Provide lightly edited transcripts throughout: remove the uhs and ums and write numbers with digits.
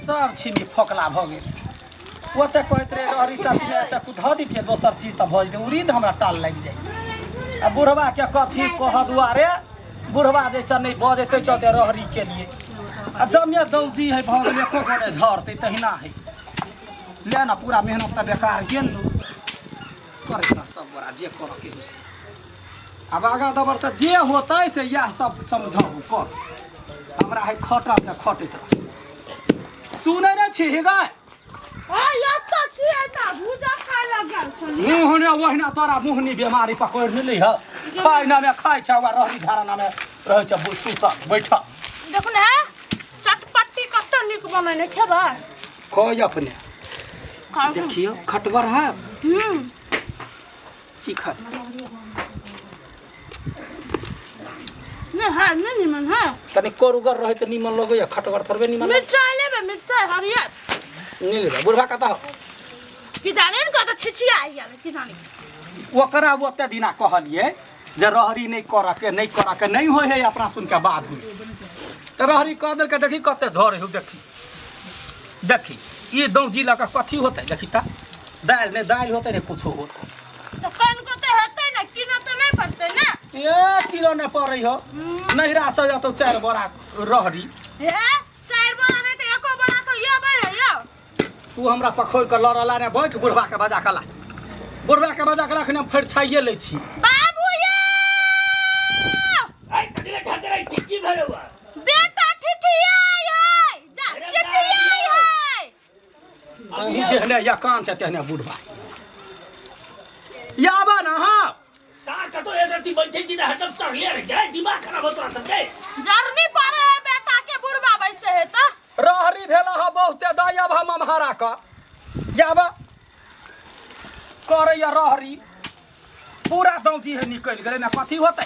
सब छिमी फोकला भ गेल ओते कहत रे रहरी साथी में त कुछ ध दितिए दोसर चीज त भज दे उरीद हमरा टाल लग जाए आ बुढ़वा के कथी कह दुआरे बुढ़वा जैसा नहीं बजते चलते रहरी के लिए आ जमिया दौजी है भ गेल एको गोटे झरते तहिना है ले ना पूरा मेहनत त बेकार गेल करे ना सब बड़ा जे कर के से अब आगा दबर से जे होतै से यह सब समझौ कर हमरा है खटा से खटैत सुनै नै छी गाय मुहने वहिना तोरा मुहनी बीमारी पकड़ मिली है खाई ना में खाई छवा रहरी धारणा में रह छ सुत बैठ देखो ना चटपटी कत निक बनने खेबा कोई अपने देखियो खटगर है चिखा नहीं है नहीं निमन है तने कोरुगर रहे त निमन लगे या खटगर थरबे निमन मिर्चाई लेबे मिर्चाई हरियर नहीं लेबे बुढ़वा कता हो कि जाने न कत छिछिया आई यार कि जाने ओकरा ओते दिना कहलिए जे रहरी नहीं करा के नहीं होय है अपना सुन के बात हुई त रहरी कह देल के देखी कते झर है देखी ये दौजी लगा कथी होते देखी ता दाल होते ने कुछ होते तो कन को तो हेतै न किना तो नहीं पड़ते ना 1 किलो ने पड़ै हो नहिरा से तो 4 बोरा रहरी ए 4 बोरा नहीं तो एको बोरा तो ये बे यो तू हमरा पखोर के लड़ला ने बैठ बुढ़वा के बजा कला खने फेर छाइए ले छी बाबू ये आई तदिले ढाकरै छी की भरवा बेटा ठिठियाई है जा ठिठियाई है अही जेहने या कान से तेहने बुढ़वा याबा ना हां साथ तो एक रति बैठे छी ना हटम चढ़ले रे जाय दिमाग खराब होत रहत के जर्नी पर है बेटा के बुढ़वा बैसे है त रहरी भेला ह बहुते दयब हम महारा का याबा करे या रहरी पूरा दौजी है निकल गेले ना कथी होतै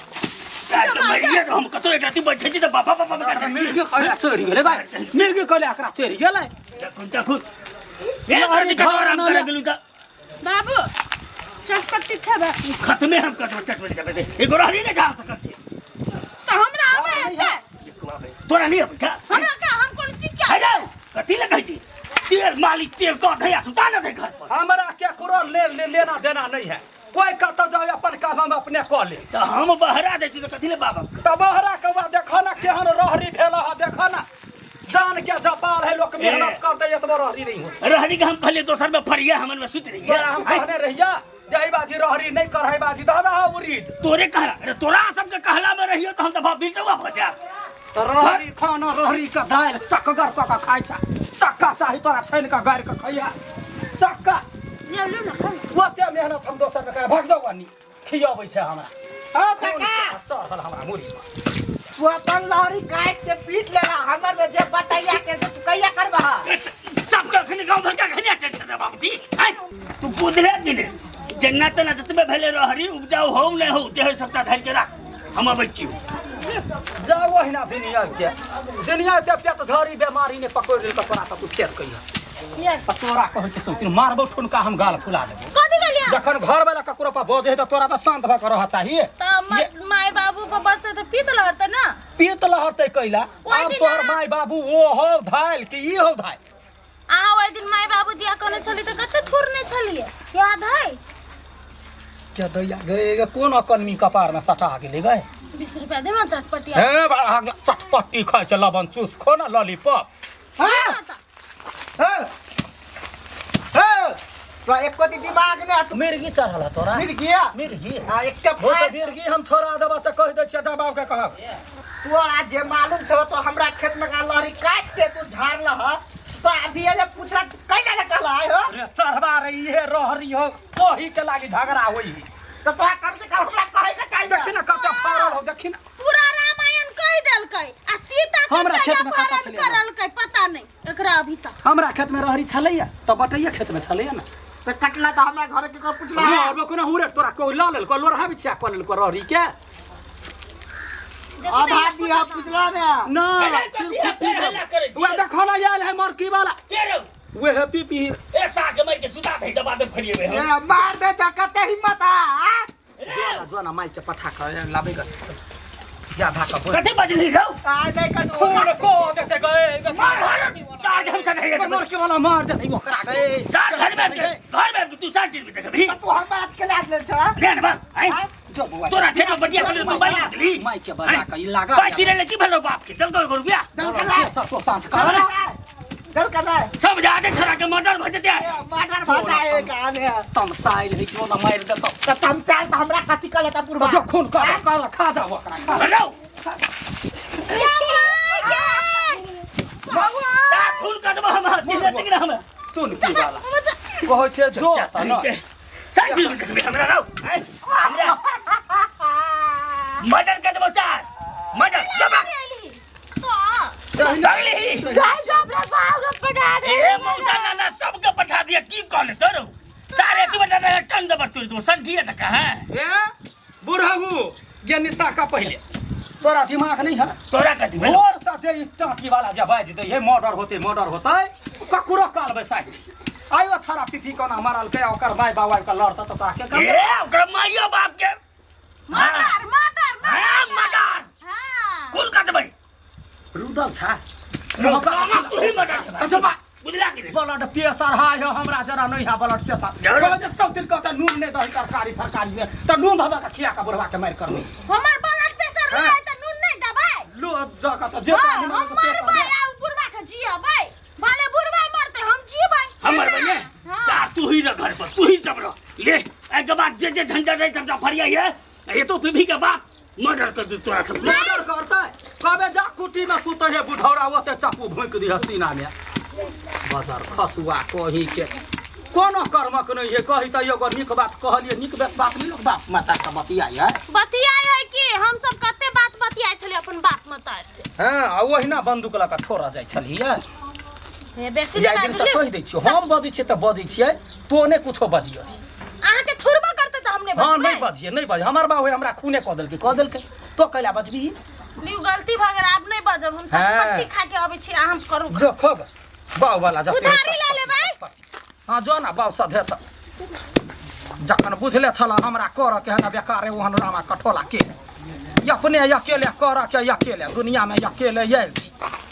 मरिए हम कतो एक रति बैठे छी त बाबा का मिर्गी कला चोरी गेले भाई मिर्गी कला एकरा चोरी गेले देखु ये घर आराम करे गेलु त बाबू चटपटी खेबे खत्मे हम कतो चटपटी खेबे दे एगो रहरी ने खा सकत छी तो हमरा आवे है तोरा नहीं बैठा हमरा का हम कौन सिक्का है कथी लगे छी तेल मालिक तेल का धया सुता न दे घर पर हमरा के करो लेना देना नहीं है कोई कत जाए अपन काम हम अपने क ले त हम बहरा दे छी त कथी ले बाबा त बहरा के बा देखो ना केहन रहरी भेला ह देखो ना जान के जपाल है लोग मेहनत कर दे एतबो रहरी नहीं हो रहरी के हम कहले दोसर में फरिया हमन में सुत रही हम कहने रहिया जई बाजी रहरी नहीं करई बाजी दादा उरीद तोरे कहला तोरा सब के कहला में रहियो त हम त बिलटवा भजा रहरी खाना रहरी का दाल चक्कर क खाइ छ चक्का चाही तोरा छैन का गार के खइया चक्का ले लो ना खा ओते मेहनत हम दोसर में भाग जाऊ बनी खियाबै छै हमरा हां काका चढ़ल हमरा मुरी वो अपन लहरी काट के पीट लेला हमर में जे बटैया के तू कहिया करबा सब के खनि गांव भर के खनिया चल दे बाबूजी तू बुधले दिने जन्नत न जतबे भेले रहरी उपजाऊ हो ले हो जे सबटा धर के राख हम बच्चियो जाओ वहिना दुनिया के पेट झरी बीमारी ने पकड़ ले तोरा त तू फेर कहिया ये तोरा कहै छै सोतिन मारबो ठुनका हम गाल फुला देबो कथी के लिया जखन घर वाला ककरो पर बोझ है त तोरा त शांत भ के रह चाहिए त माय बाबू पर बस से पीत लहरते ना पीत लहरते कैला अब तोहर माय बाबू ओ हो धाइल कि ई हो धाइल आ ओइ दिन माय बाबू दिया कोने छली त कते थुरने छलिए याद है क्या दैया गए कोन अकनमी कपार में सटा गेले गए 20 रुपया दे ना चटपटी हे बड़ा चटपटी खाइ छ लबन चूस खो ना लॉलीपॉप हां तो एक कोटी दिमाग में तू मिर्गी चढ़ला तोरा मिर्गी हां एक के हो त मिर्गी हम छोड़ा देबा से कह दै छ दबाव के कहब तोरा जे मालूम छ तो हमरा खेत में का लहरी काट के तू झाड़ला ह तो अभी ये पूछला कैला न कहला हो रे चढ़वा रही है रहरी हो ओही के लागी झगड़ा होई तो तोरा कम से कम हमरा कहे के चाहिए देखि ना कते फारल हो देखि ना पूरा रामायण कह देलकै आ सीता के हमरा खेत में कत अपहरण छलै करलकै पता नहीं एकरा अभी तक हमरा खेत में रहरी छलैया त बटैया खेत में छलैया ना तो कटला तो हमरा घर के को पूछला हां अब कोनो हुरे तोरा कोई ल लेल को लोरहा बिछा को लेल को रहरी के आधा दिया पूछला में ना वो देखो ना यार है मरकी वाला के रे वो है पीपी ए साग मर के सुता दे दबा दे खड़िए में ए मार दे कते हिम्मत आ जोना माई के पठा कर लाबे कर जा भाका बोल कथि बजली रौ आ नहीं कर खून को देखते गए मार हर आज हम सब है मोर के वाला मार देते ओकरा गे साथ घर में तू साथ टीवी देख भी तू हम बात के लाज ले छ ले ना बस हैं जो बुआ तोरा खेत में बढ़िया कर तू बाई निकली माई के बजा के ई लागा बाई तीरे की भलो बाप के दल को रुपया दल कर रहा सरसों सांस कर दल कर रहा सब जाके खड़ा के मर्डर भ जते मर्डर भाषा है गाने तमसाइल है जो ना मार देतो त तम चाल त हमरा कथि कले त पूर्वा जो खून का खा जा ओकरा खा हेलो बाबा ता खून कर दबो हम जिले तक ना हम सुन की वाला कहै छै जो त न साथ में हमरा रहो हैं हमरा मर्डर कर दबो चार मर्डर दबा अगली ही जाय जब रे बाबू पटा दे ए मौसा नाना सबके पठा दिया की कॉल तोरो सारे तू बेटा का टन दबर तू संधिया तक है ए बुढ़ागु ज्ञानिता का पहले तोरा दिमाग नहीं है तोरा कथि भेलो और साथे ई टाटी वाला जब बाज दे ये मर्डर होते ककरो काल बैसाई आयो थारा पिपी कोना मारल के ओकर माय बाबा के लड़ता तो तोरा के ए ओकरा माइयो बाप के मर्डर हां मर्डर हां कुल का दबई रुदल छा मामा तू ही मर्डर अच्छा बा बुझला कि ब्लड प्रेशर हाय हो हमरा जरा नहीं है ब्लड प्रेशर जरूर। कहै छै सब दिन कहता नून नहीं दही तरकारी फरकारी में त नून धदा के खिया के बुढ़वा के मार करबे हमर ब्लड प्रेशर हाँ। रहे त नून नहीं दबाई लो दका त जे हां हम मरबै आ बुढ़वा के जियबै भले बुढ़वा मरते हम जियबै हमर भैया सा तू ही रह घर पर तू ही सब रह ले एक बात जे झंझट रहे सबटा फरिया है ये तो पीभी के बाप मर्डर कर दे तोरा सब मर्डर करता कबे जा कुटी में सुत है बुढ़ौरा ओते चाकू भोंक दी हसीना में बाजार खसुआ कही के कोनो कर्मक नहीं है कही त एगो निक बात कहलिए निक बात नहीं लोग बाप माता का बतिया है बतियाय है कि हम सब कते बात बतियाय छले अपन बाप मतार से हां आ ओहिना बंदूक लगा छोड़ा जाय छलिए हे बेसी या दिन से कहि दै छियो हम बजै छियै त बजै छियै तो ने कुछो बजियो अहाँ के थुरबा करते त हमने हां बचबै नहीं बजिए नहीं बज हमर बाबू हमरा खूने क देलकै तो कैला बजबी लिउ गलती भ गेल आब नहीं बजब हम चटपटी खा के आबै छी हम करू जो खब बाऊ वाला जब उधारी ले लेबै हां जो ना बाऊ साथे त जखन बुझले छला हमरा कर के ना बेकार ओहन रामा कठोला के अपने अकेले कर के अकेले दुनिया में अकेले आयल छी